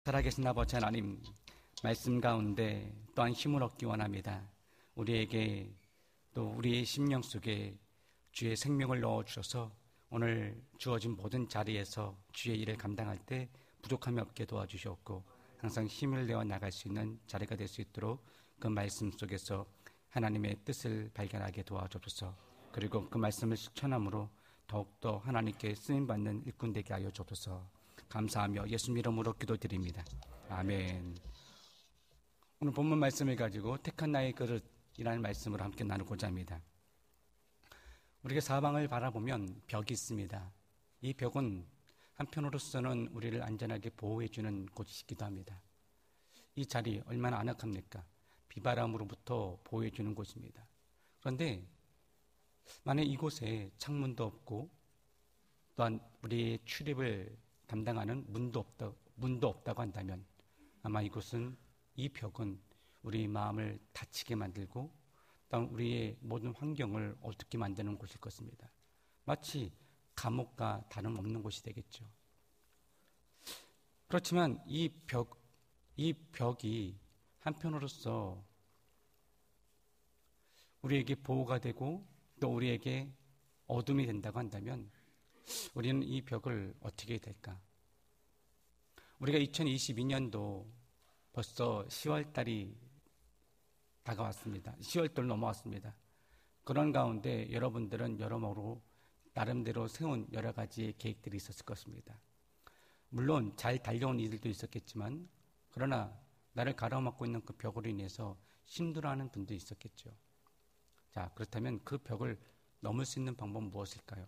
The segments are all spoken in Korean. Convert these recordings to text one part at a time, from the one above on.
살아계신 아버지 하나님, 말씀 가운데 또한 힘을 얻기 원합니다. 우리에게 또 우리의 심령 속에 주의 생명을 넣어주셔서 오늘 주어진 모든 자리에서 주의 일을 감당할 때 부족함이 없게 도와주셨고 항상 힘을 내어 나갈 수 있는 자리가 될 수 있도록 그 말씀 속에서 하나님의 뜻을 발견하게 도와주옵소서. 그리고 그 말씀을 실천함으로 더욱더 하나님께 쓰임받는 일꾼 되게 하여 주옵소서. 감사하며 예수님 이름으로 기도드립니다. 아멘. 오늘 본문 말씀을 가지고 택한 나의 그릇이라는 말씀으로 함께 나누고자 합니다. 우리가 사방을 바라보면 벽이 있습니다. 이 벽은 한편으로서는 우리를 안전하게 보호해주는 곳이기도 합니다. 이 자리 얼마나 아늑합니까? 비바람으로부터 보호해주는 곳입니다. 그런데 만약 이곳에 창문도 없고 또한 우리의 출입을 담당하는 문도 없다고 한다면 아마 이 벽은 우리 마음을 다치게 만들고 또한 우리의 모든 환경을 어둡게 만드는 곳일 것입니다. 마치 감옥과 다름없는 곳이 되겠죠. 그렇지만 이 벽이 한편으로서 우리에게 보호가 되고 또 우리에게 어둠이 된다고 한다면 우리는 이 벽을 어떻게 해야 될까? 우리가 2022년도 벌써 10월 달이 다가왔습니다. 10월 달 넘어왔습니다. 그런 가운데 여러분들은 여러모로 나름대로 세운 여러 가지의 계획들이 있었을 것입니다. 물론 잘 달려온 이들도 있었겠지만 그러나 나를 가로막고 있는 그 벽으로 인해서 힘들어하는 분도 있었겠죠. 자, 그렇다면 그 벽을 넘을 수 있는 방법은 무엇일까요?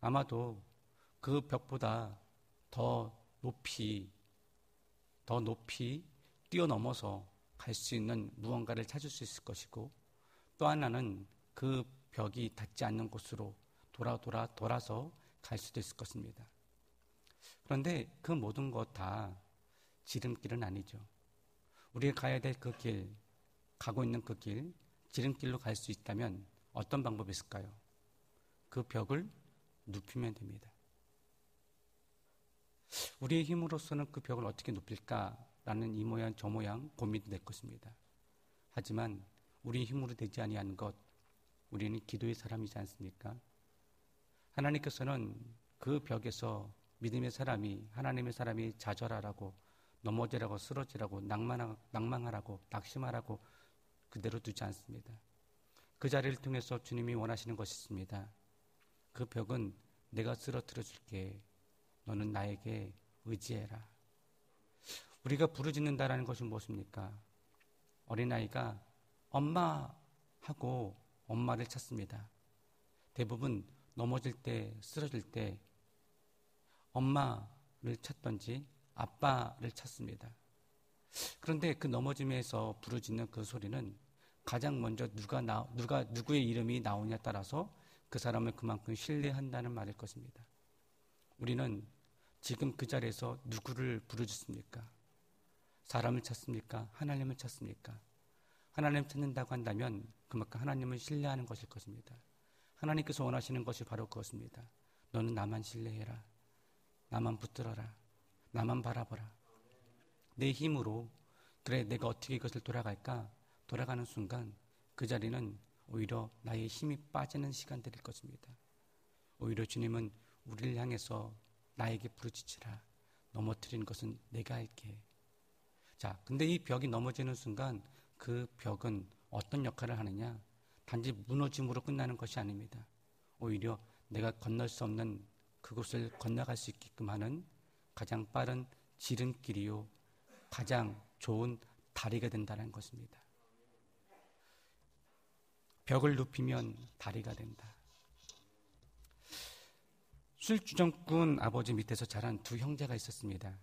아마도 그 벽보다 더 높이 뛰어넘어서 갈 수 있는 무언가를 찾을 수 있을 것이고 또 하나는 그 벽이 닿지 않는 곳으로 돌아서 갈 수도 있을 것입니다. 그런데 그 모든 것 다 지름길은 아니죠. 우리가 가야 될 그 길, 가고 있는 그 길, 지름길로 갈 수 있다면 어떤 방법이 있을까요? 그 벽을 눕히면 됩니다. 우리의 힘으로서는 그 벽을 어떻게 눕힐까라는 이 모양 저 모양 고민이 될 것입니다. 하지만 우리의 힘으로 되지 아니한 것, 우리는 기도의 사람이지 않습니까? 하나님께서는 그 벽에서 믿음의 사람이, 하나님의 사람이 좌절하라고, 넘어지라고, 쓰러지라고, 낭망하라고, 낙심하라고 그대로 두지 않습니다. 그 자리를 통해서 주님이 원하시는 것이 있습니다. 그 벽은 내가 쓰러뜨려 줄게. 너는 나에게 의지해라. 우리가 부르짖는다라는 것이 무엇입니까? 어린아이가 엄마 하고 엄마를 찾습니다. 대부분 넘어질 때, 쓰러질 때 엄마를 찾던지 아빠를 찾습니다. 그런데 그 넘어짐에서 부르짖는 그 소리는 가장 먼저 누구의 이름이 나오냐에 따라서 그 사람을 그만큼 신뢰한다는 말일 것입니다. 우리는 지금 그 자리에서 누구를 부르짖습니까? 사람을 찾습니까? 하나님을 찾습니까? 하나님을 찾는다고 한다면 그만큼 하나님을 신뢰하는 것일 것입니다. 하나님께서 원하시는 것이 바로 그것입니다. 너는 나만 신뢰해라. 나만 붙들어라. 나만 바라보라. 내 힘으로 그래 내가 어떻게 이것을 돌아가는 순간 그 자리는 오히려 나의 힘이 빠지는 시간들일 것입니다. 오히려 주님은 우리를 향해서 나에게 부르짖으라. 넘어뜨리는 것은 내가 할게. 자, 근데 이 벽이 넘어지는 순간 그 벽은 어떤 역할을 하느냐? 단지 무너짐으로 끝나는 것이 아닙니다. 오히려 내가 건널 수 없는 그곳을 건너갈 수 있게끔 하는 가장 빠른 지름길이요. 가장 좋은 다리가 된다는 것입니다. 벽을 눕히면 다리가 된다. 술주정꾼 아버지 밑에서 자란 두 형제가 있었습니다.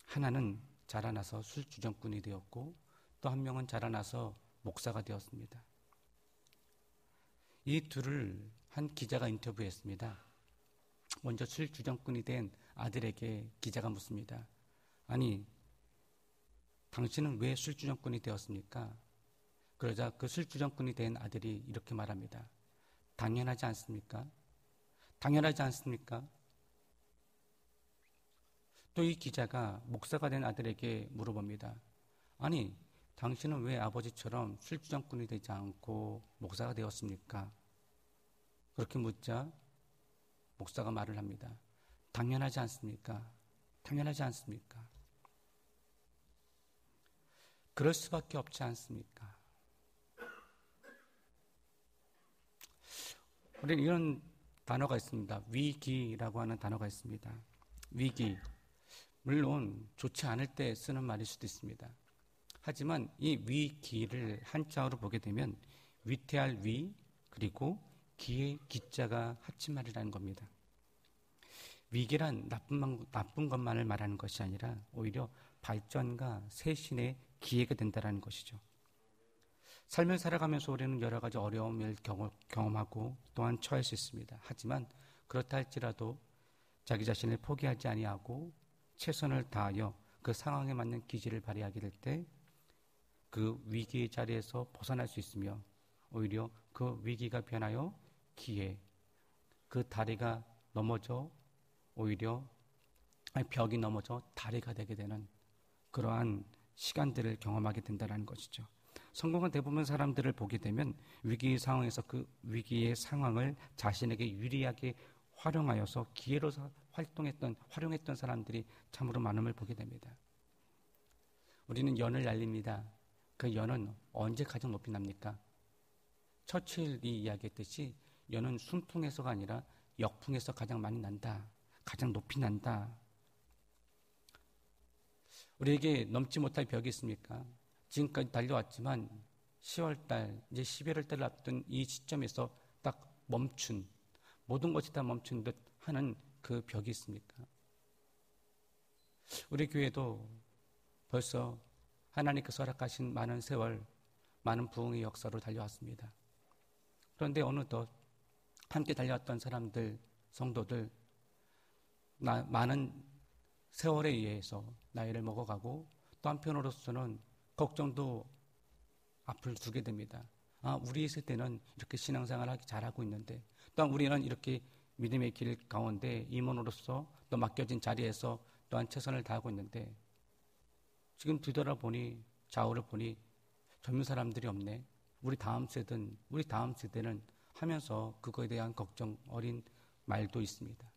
하나는 자라나서 술주정꾼이 되었고 또 한 명은 자라나서 목사가 되었습니다. 이 둘을 한 기자가 인터뷰했습니다. 먼저 술주정꾼이 된 아들에게 기자가 묻습니다. 아니, 당신은 왜 술주정꾼이 되었습니까? 그러자 그 술주정꾼이 된 아들이 이렇게 말합니다. 당연하지 않습니까? 당연하지 않습니까? 또 이 기자가 목사가 된 아들에게 물어봅니다. 아니, 당신은 왜 아버지처럼 술주정꾼이 되지 않고 목사가 되었습니까? 그렇게 묻자 목사가 말을 합니다. 당연하지 않습니까? 당연하지 않습니까? 그럴 수밖에 없지 않습니까? 우리는 이런 단어가 있습니다. 위기라고 하는 단어가 있습니다. 위기. 물론 좋지 않을 때 쓰는 말일 수도 있습니다. 하지만 이 위기를 한자어로 보게 되면 위태할 위 그리고 기의 기자가 합친 말이라는 겁니다. 위기란 나쁜 것만을 말하는 것이 아니라 오히려 발전과 쇄신의 기회가 된다는 것이죠. 삶을 살아가면서 우리는 여러 가지 어려움을 경험하고 또한 처할 수 있습니다. 하지만 그렇다 할지라도 자기 자신을 포기하지 아니하고 최선을 다하여 그 상황에 맞는 기질을 발휘하게 될 때 그 위기의 자리에서 벗어날 수 있으며 오히려 그 위기가 변하여 기회, 그 다리가 넘어져 오히려 벽이 넘어져 다리가 되게 되는 그러한 시간들을 경험하게 된다는 것이죠. 성공한 대부분 사람들을 보게 되면 위기 상황에서 그 위기의 상황을 자신에게 유리하게 활용하여서 기회로 활용했던 사람들이 참으로 많음을 보게 됩니다. 우리는 연을 날립니다. 그 연은 언제 가장 높이 납니까? 처칠이 이야기했듯이 연은 순풍에서가 아니라 역풍에서 가장 많이 난다. 가장 높이 난다. 우리에게 넘지 못할 벽이 있습니까? 지금까지 달려왔지만 10월달, 이제 11월달을 앞둔 이 시점에서 딱 멈춘, 모든 것이 다 멈춘 듯 하는 그 벽이 있습니까? 우리 교회도 벌써 하나님께서 허락하신 많은 세월, 많은 부흥의 역사로 달려왔습니다. 그런데 어느덧 함께 달려왔던 사람들, 성도들, 많은 세월에 의해서 나이를 먹어가고 또 한편으로서는 걱정도 앞을 두게 됩니다. 우리 세대는 이렇게 신앙생활을 잘하고 있는데 또한 우리는 이렇게 믿음의 길 가운데 임원으로서 또 맡겨진 자리에서 또한 최선을 다하고 있는데 지금 뒤돌아보니 좌우를 보니 젊은 사람들이 없네. 우리 다음 세대는 하면서 그거에 대한 걱정 어린 말도 있습니다.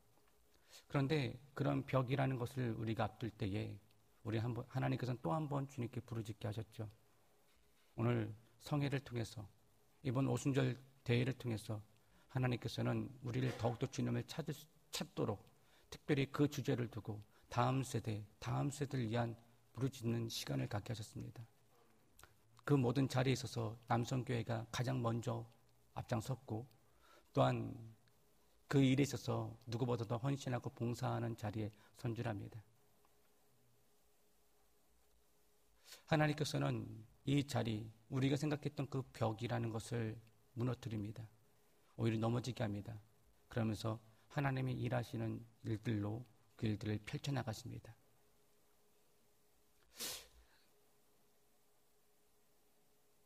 그런데 그런 벽이라는 것을 우리가 앞둘 때에 하나님께서는 또 한 번 주님께 부르짖게 하셨죠. 오늘 성회를 통해서 이번 오순절 대회를 통해서 하나님께서는 우리를 더욱더 주님을 찾도록 특별히 그 주제를 두고 다음 세대를 위한 부르짖는 시간을 갖게 하셨습니다. 그 모든 자리에 있어서 남성교회가 가장 먼저 앞장섰고 또한 그 일에 있어서 누구보다도 헌신하고 봉사하는 자리에 선출합니다. 하나님께서는 이 자리, 우리가 생각했던 그 벽이라는 것을 무너뜨립니다. 오히려 넘어지게 합니다. 그러면서 하나님이 일하시는 일들로 그 일들을 펼쳐나가십니다.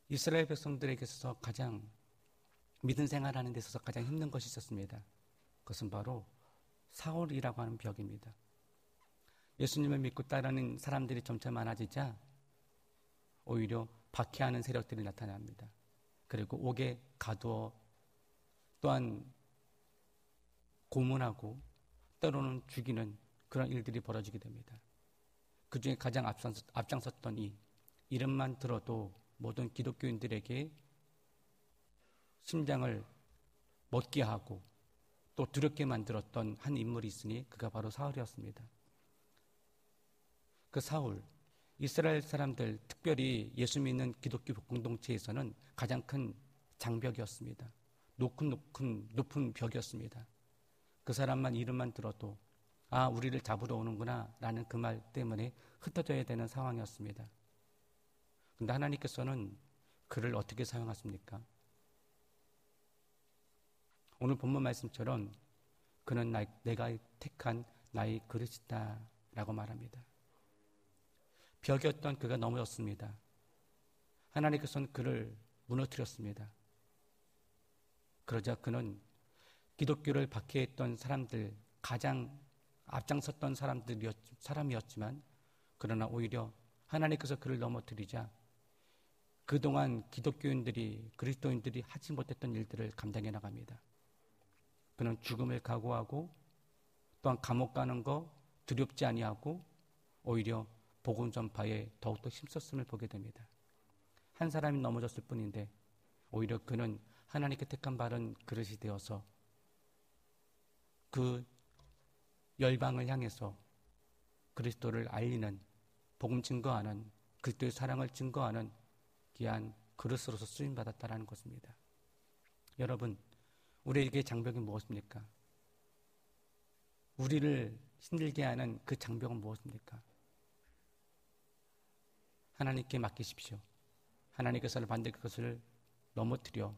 이스라엘 백성들에게 있어서 가장 믿음 생활하는 데 있어서 가장 힘든 것이 있었습니다. 그것은 바로 사울이라고 하는 벽입니다. 예수님을 믿고 따르는 사람들이 점차 많아지자 오히려 박해하는 세력들이 나타납니다. 그리고 옥에 가두어 또한 고문하고 때로는 죽이는 그런 일들이 벌어지게 됩니다. 그 중에 가장 앞장섰던 이름만 들어도 모든 기독교인들에게 심장을 멎게 하고 또 두렵게 만들었던 한 인물이 있으니 그가 바로 사울이었습니다. 그 사울, 이스라엘 사람들, 특별히 예수 믿는 기독교 공동체에서는 가장 큰 장벽이었습니다. 높은 벽이었습니다. 그 사람만 이름만 들어도 우리를 잡으러 오는구나 라는 그 말 때문에 흩어져야 되는 상황이었습니다. 그런데 하나님께서는 그를 어떻게 사용하십니까? 오늘 본문 말씀처럼 그는 내가 택한 나의 그릇이다 라고 말합니다. 벽이었던 그가 넘어졌습니다. 하나님께서는 그를 무너뜨렸습니다. 그러자 그는 기독교를 박해했던 사람들, 가장 앞장섰던 사람이었지만 그러나 오히려 하나님께서 그를 넘어뜨리자 그동안 기독교인들이 그리스도인들이 하지 못했던 일들을 감당해 나갑니다. 그는 죽음을 각오하고 또한 감옥 가는 거 두렵지 아니하고 오히려 복음 전파에 더욱더 힘썼음을 보게 됩니다. 한 사람이 넘어졌을 뿐인데 오히려 그는 하나님께 택한 바른 그릇이 되어서 그 열방을 향해서 그리스도를 알리는, 복음 증거하는, 그리스도의 사랑을 증거하는 귀한 그릇으로서 쓰임받았다는 것입니다. 여러분, 우리에게 장벽이 무엇입니까? 우리를 힘들게 하는 그 장벽은 무엇입니까? 하나님께 맡기십시오. 하나님께서 반드시 그것을 넘어뜨려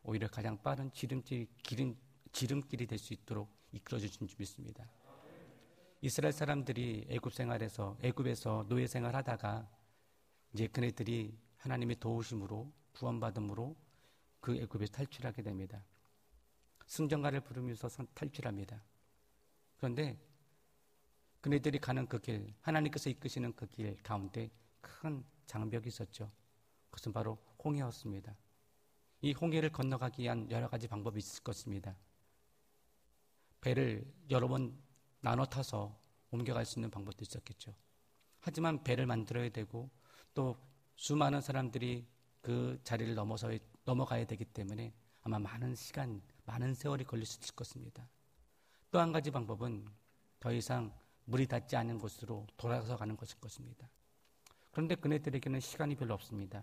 오히려 가장 빠른 지름길이 될 수 있도록 이끌어 주신 줄 믿습니다. 이스라엘 사람들이 애굽에서 노예 생활하다가 이제 그네들이 하나님의 도우심으로 구원받음으로 그 애굽에서 탈출하게 됩니다. 승전가를 부르면서 탈출합니다. 그런데 그네들이 가는 그 길, 하나님께서 이끄시는 그 길 가운데 큰 장벽이 있었죠. 그것은 바로 홍해였습니다. 이 홍해를 건너가기 위한 여러 가지 방법이 있을 것입니다. 배를 여러 번 나눠 타서 옮겨갈 수 있는 방법도 있었겠죠. 하지만 배를 만들어야 되고 또 수많은 사람들이 그 자리를 넘어가야 되기 때문에 아마 많은 시간, 많은 세월이 걸릴 수 있을 것입니다. 또 한 가지 방법은 더 이상 물이 닿지 않는 곳으로 돌아서 가는 것일 것입니다. 그런데 그네들에게는 시간이 별로 없습니다.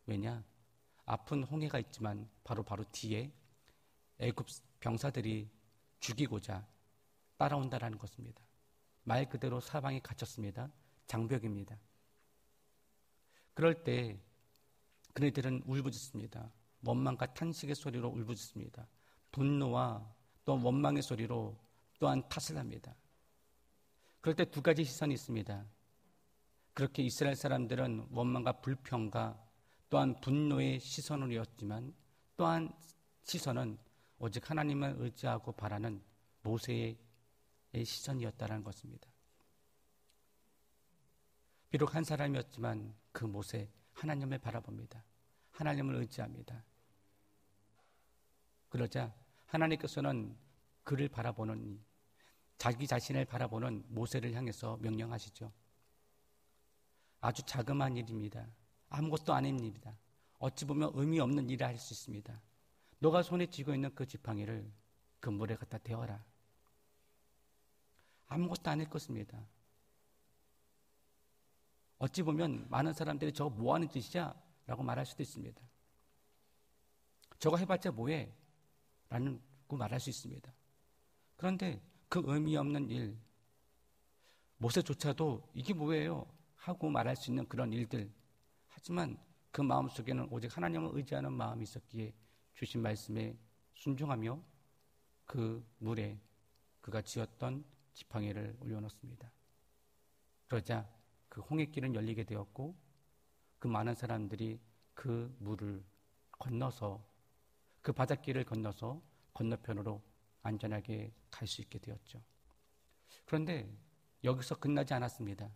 왜냐? 아픈 홍해가 있지만 바로 뒤에 애굽 병사들이 죽이고자 따라온다라는 것입니다. 말 그대로 사방이 갇혔습니다. 장벽입니다. 그럴 때 그네들은 울부짖습니다. 원망과 탄식의 소리로 울부짖습니다. 분노와 또 원망의 소리로 또한 탓을 합니다. 그럴 때 두 가지 시선이 있습니다. 그렇게 이스라엘 사람들은 원망과 불평과 또한 분노의 시선이었지만 또한 시선은 오직 하나님을 의지하고 바라는 모세의 시선이었다는 것입니다. 비록 한 사람이었지만 그 모세 하나님을 바라봅니다. 하나님을 의지합니다. 그러자 하나님께서는 그를 바라보는 자기 자신을 바라보는 모세를 향해서 명령하시죠. 아주 자그마한 일입니다. 아무것도 아닙니다. 어찌 보면 의미 없는 일을 할 수 있습니다. 너가 손에 쥐고 있는 그 지팡이를 그 물에 갖다 대어라. 아무것도 아닐 것입니다. 어찌 보면 많은 사람들이 저거 뭐 하는 짓이야? 라고 말할 수도 있습니다. 저거 해봤자 뭐해? 라고 말할 수 있습니다. 그런데 그 의미 없는 일, 모세조차도 이게 뭐예요? 하고 말할 수 있는 그런 일들. 하지만 그 마음속에는 오직 하나님을 의지하는 마음이 있었기에 주신 말씀에 순종하며 그 물에 그가 쥐었던 지팡이를 올려놓습니다. 그러자 그 홍해길은 열리게 되었고 그 많은 사람들이 그 물을 건너서 그 바닷길을 건너서 건너편으로 안전하게 갈 수 있게 되었죠. 그런데 여기서 끝나지 않았습니다.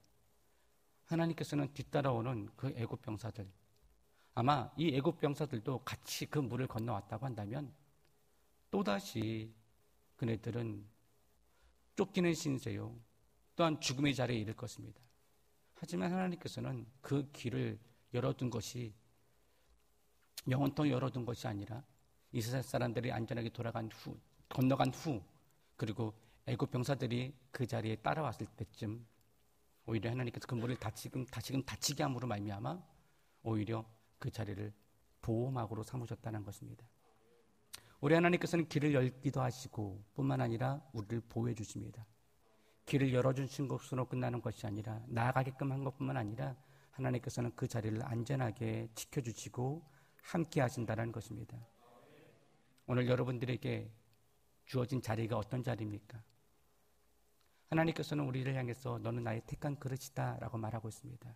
하나님께서는 뒤따라오는 그 애굽 병사들, 아마 이 애굽 병사들도 같이 그 물을 건너왔다고 한다면 또다시 그네들은 쫓기는 신세요. 또한 죽음의 자리에 이를 것입니다. 하지만 하나님께서는 그 길을 열어둔 것이 영원토록 열어둔 것이 아니라 이스라엘 사람들이 안전하게 건너간 후 그리고 애굽 병사들이 그 자리에 따라왔을 때쯤 오히려 하나님께서 그 물을 다시금 닫히게 함으로 말미암아 오히려 그 자리를 보호막으로 삼으셨다는 것입니다. 우리 하나님께서는 길을 열기도 하시고 뿐만 아니라 우리를 보호해 주십니다. 길을 열어주신 것으로 끝나는 것이 아니라 나아가게끔 한 것뿐만 아니라 하나님께서는 그 자리를 안전하게 지켜주시고 함께 하신다는 것입니다. 오늘 여러분들에게 주어진 자리가 어떤 자리입니까? 하나님께서는 우리를 향해서 너는 나의 택한 그릇이다 라고 말하고 있습니다.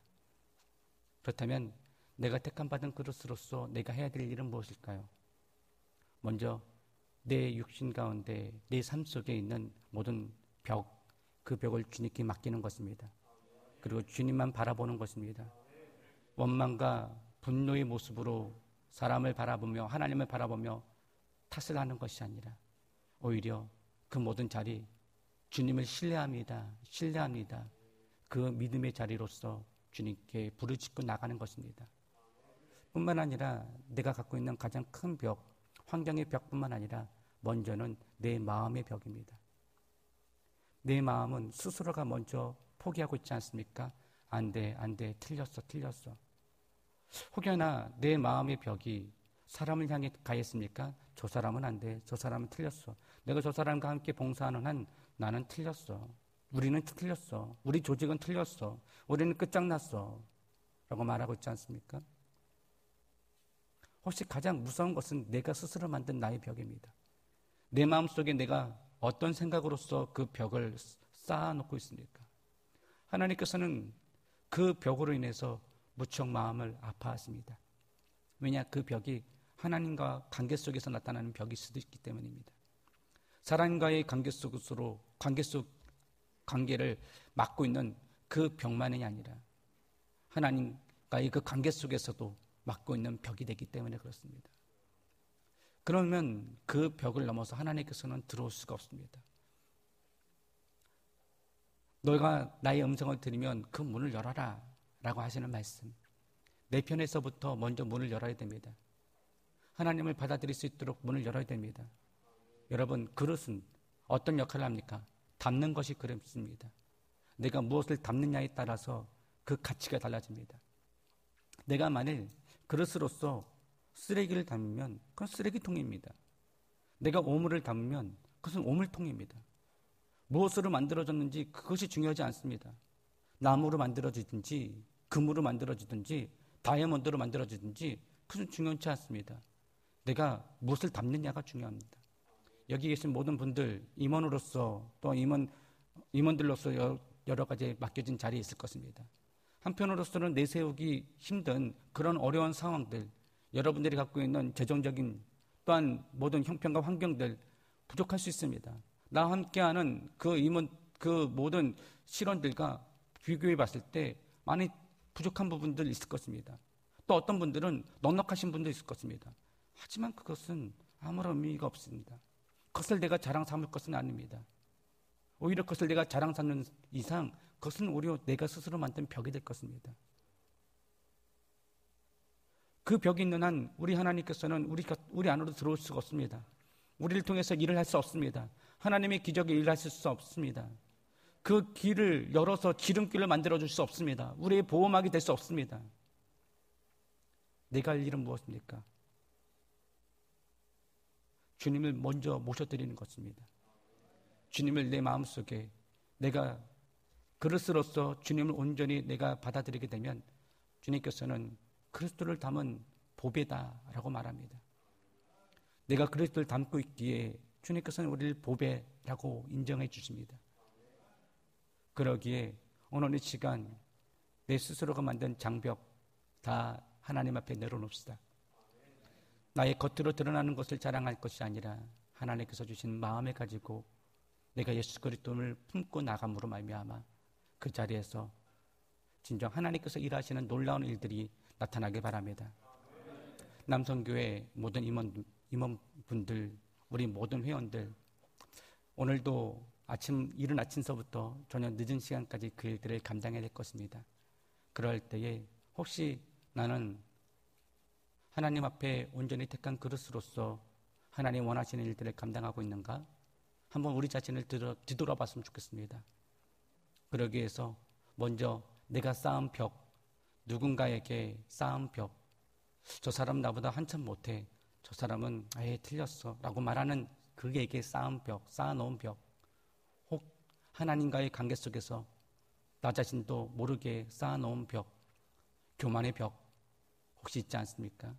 그렇다면 내가 택한 받은 그릇으로서 내가 해야 될 일은 무엇일까요? 먼저 내 육신 가운데 내 삶 속에 있는 모든 벽, 그 벽을 주님께 맡기는 것입니다. 그리고 주님만 바라보는 것입니다. 원망과 분노의 모습으로 사람을 바라보며 하나님을 바라보며 탓을 하는 것이 아니라 오히려 그 모든 자리 주님을 신뢰합니다. 그 믿음의 자리로서 주님께 부르짖고 나가는 것입니다. 뿐만 아니라 내가 갖고 있는 가장 큰 벽, 환경의 벽뿐만 아니라 먼저는 내 마음의 벽입니다. 내 마음은 스스로가 먼저 포기하고 있지 않습니까? 안 돼, 틀렸어. 혹여나 내 마음의 벽이 사람을 향해 가했습니까? 저 사람은 안 돼, 저 사람은 틀렸어. 내가 저 사람과 함께 봉사하는 한 나는 틀렸어. 우리는 틀렸어. 우리 조직은 틀렸어. 우리는 끝장났어. 라고 말하고 있지 않습니까? 혹시 가장 무서운 것은 내가 스스로 만든 나의 벽입니다. 내 마음속에 내가 어떤 생각으로서 그 벽을 쌓아놓고 있습니까? 하나님께서는 그 벽으로 인해서 무척 마음을 아파하십니다. 왜냐? 그 벽이 하나님과 관계 속에서 나타나는 벽일 수도 있기 때문입니다. 사람과의 관계 속으로 관계를 막고 있는 그 벽만이 아니라 하나님과의 그 관계 속에서도 막고 있는 벽이 되기 때문에 그렇습니다. 그러면 그 벽을 넘어서 하나님께서는 들어올 수가 없습니다. 너가 나의 음성을 들으면 그 문을 열어라 라고 하시는 말씀, 내 편에서부터 먼저 문을 열어야 됩니다. 하나님을 받아들일 수 있도록 문을 열어야 됩니다. 여러분, 그릇은 어떤 역할을 합니까? 담는 것이 그릇입니다. 내가 무엇을 담느냐에 따라서 그 가치가 달라집니다. 내가 만일 그릇으로서 쓰레기를 담으면 그건 쓰레기통입니다. 내가 오물을 담으면 그것은 오물통입니다. 무엇으로 만들어졌는지 그것이 중요하지 않습니다. 나무로 만들어지든지 금으로 만들어지든지 다이아몬드로 만들어지든지 그것은 중요치 않습니다. 내가 무엇을 담느냐가 중요합니다. 여기 계신 모든 분들 임원으로서 또 임원들로서 여러 가지 맡겨진 자리에 있을 것입니다. 한편으로서는 내세우기 힘든 그런 어려운 상황들, 여러분들이 갖고 있는 재정적인 또한 모든 형편과 환경들 부족할 수 있습니다. 나와 함께하는 그 임원, 그 모든 실원들과 비교해 봤을 때 많이 부족한 부분들 있을 것입니다. 또 어떤 분들은 넉넉하신 분도 있을 것입니다. 하지만 그것은 아무런 의미가 없습니다. 그것을 내가 자랑 삼을 것은 아닙니다. 오히려 그것을 내가 자랑 삼는 이상 그것은 오히려 내가 스스로 만든 벽이 될 것입니다. 그 벽이 있는 한 우리 하나님께서는 우리 안으로 들어올 수가 없습니다. 우리를 통해서 일을 할 수 없습니다. 하나님의 기적의 일을 하실 수 없습니다. 그 길을 열어서 지름길을 만들어줄 수 없습니다. 우리의 보호막이 될 수 없습니다. 내가 할 일은 무엇입니까? 주님을 먼저 모셔드리는 것입니다. 주님을 내 마음속에 내가 그릇으로서 주님을 온전히 내가 받아들이게 되면 주님께서는 그리스도를 담은 보배다라고 말합니다. 내가 그리스도를 담고 있기에 주님께서는 우리를 보배라고 인정해 주십니다. 그러기에 오늘 이 시간 내 스스로가 만든 장벽 다 하나님 앞에 내려놓읍시다. 나의 겉으로 드러나는 것을 자랑할 것이 아니라 하나님께서 주신 마음을 가지고 내가 예수 그리스도를 품고 나감으로 말미암아 그 자리에서 진정 하나님께서 일하시는 놀라운 일들이 나타나길 바랍니다. 남성교회 모든 임원분들, 우리 모든 회원들, 오늘도 이른 아침서부터 저녁 늦은 시간까지 그 일들을 감당해야 될 것입니다. 그럴 때에 혹시 나는 하나님 앞에 온전히 택한 그릇으로서 하나님 원하시는 일들을 감당하고 있는가? 한번 우리 자신을 뒤돌아봤으면 좋겠습니다. 그러기 위해서 먼저 내가 쌓은 벽, 누군가에게 쌓은 벽, 저 사람 나보다 한참 못해, 저 사람은 아예 틀렸어 라고 말하는 그에게 쌓은 벽, 쌓아놓은 벽, 혹 하나님과의 관계 속에서 나 자신도 모르게 쌓아놓은 벽, 교만의 벽 혹시 있지 않습니까?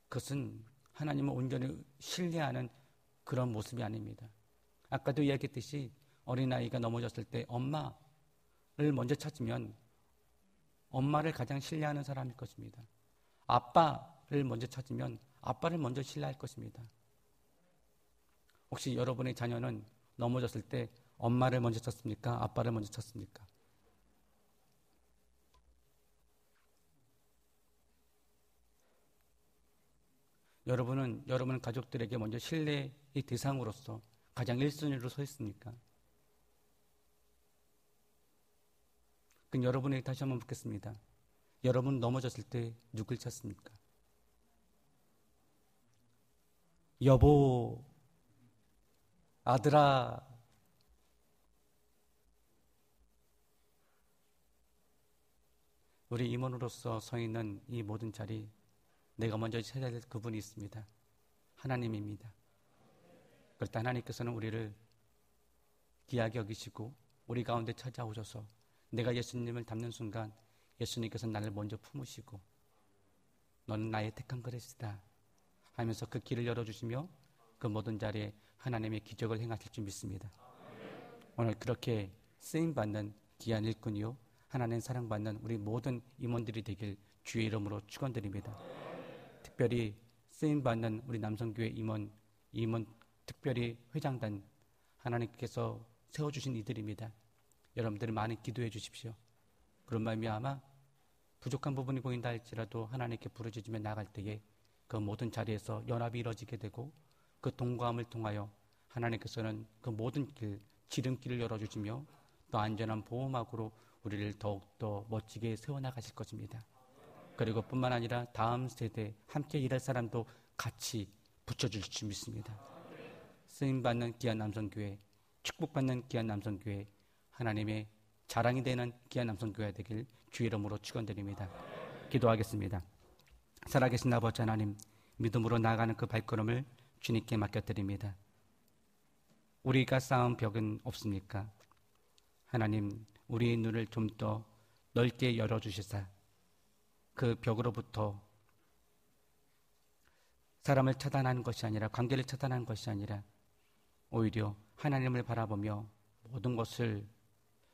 그것은 하나님을 온전히 신뢰하는 그런 모습이 아닙니다. 아까도 이야기했듯이 어린아이가 넘어졌을 때 엄마를 먼저 찾으면 엄마를 가장 신뢰하는 사람일 것입니다. 아빠를 먼저 찾으면 아빠를 먼저 신뢰할 것입니다. 혹시 여러분의 자녀는 넘어졌을 때 엄마를 먼저 찾습니까? 아빠를 먼저 찾습니까? 여러분은 여러분 가족들에게 먼저 신뢰의 대상으로서 가장 1순위로 서 있습니까? 그럼 여러분에게 다시 한번 묻겠습니다. 여러분 넘어졌을 때 누굴 찾습니까? 여보, 아들아, 우리 임원으로서 서 있는 이 모든 자리, 내가 먼저 찾아야 될 그분이 있습니다. 하나님입니다. 그럴 때 하나님께서는 우리를 귀하게 여기시고 우리 가운데 찾아오셔서 내가 예수님을 닮는 순간 예수님께서 나를 먼저 품으시고 너는 나의 택한 그릇이다 하면서 그 길을 열어주시며 그 모든 자리에 하나님의 기적을 행하실 줄 믿습니다. 오늘 그렇게 쓰임받는 귀한 일꾼이요 하나님 사랑받는 우리 모든 임원들이 되길 주의 이름으로 축원드립니다. 특별히 쓰임받는 우리 남성교회 임원 특별히 회장단 하나님께서 세워주신 이들입니다. 여러분들이 많이 기도해 주십시오. 그런 말미암아 부족한 부분이 보인다 할지라도 하나님께 부르짖으며 나갈 때에 그 모든 자리에서 연합이 이루어지게 되고 그 동거함을 통하여 하나님께서는 그 모든 길, 지름길을 열어주시며 또 안전한 보호막으로 우리를 더욱더 멋지게 세워나가실 것입니다. 그리고 뿐만 아니라 다음 세대 함께 일할 사람도 같이 붙여주실 줄 믿습니다. 쓰임받는 귀한 남성교회, 축복받는 귀한 남성교회, 하나님의 자랑이 되는 귀한 남성교회가 되길 주의 이름으로 축원드립니다. 기도하겠습니다. 살아계신 아버지 하나님, 믿음으로 나아가는 그 발걸음을 주님께 맡겨드립니다. 우리가 쌓은 벽은 없습니까? 하나님, 우리의 눈을 좀 더 넓게 열어주시사 그 벽으로부터 사람을 차단하는 것이 아니라 관계를 차단하는 것이 아니라 오히려 하나님을 바라보며 모든 것을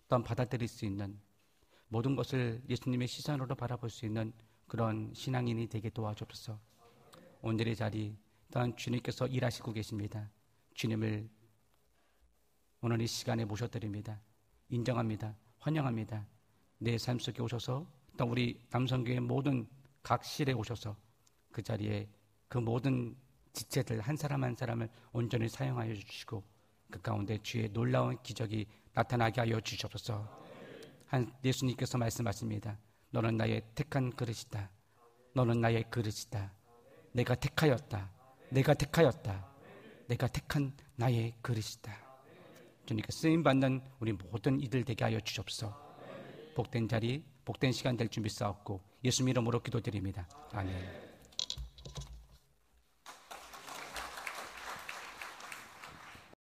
또한 받아들일 수 있는 모든 것을 예수님의 시선으로 바라볼 수 있는 그런 신앙인이 되게 도와주옵소서. 오늘의 자리 또한 주님께서 일하시고 계십니다. 주님을 오늘 이 시간에 모셔드립니다. 인정합니다. 환영합니다. 내 삶 속에 오셔서 또 우리 남성교회 모든 각 실에 오셔서 그 자리에 그 모든 지체들 한 사람 한 사람을 온전히 사용하여 주시고 그 가운데 주의 놀라운 기적이 나타나게 하여 주시옵소서. 예수님께서 말씀하십니다. 너는 나의 택한 그릇이다. 너는 나의 그릇이다. 내가 택하였다. 내가 택하였다. 내가 택한 나의 그릇이다. 주님께 쓰임받는 우리 모든 이들 되게 하여 주시옵소서. 복된 자리, 복된 시간 될 줄 믿사옵고 예수님 이름으로 기도드립니다. 아멘.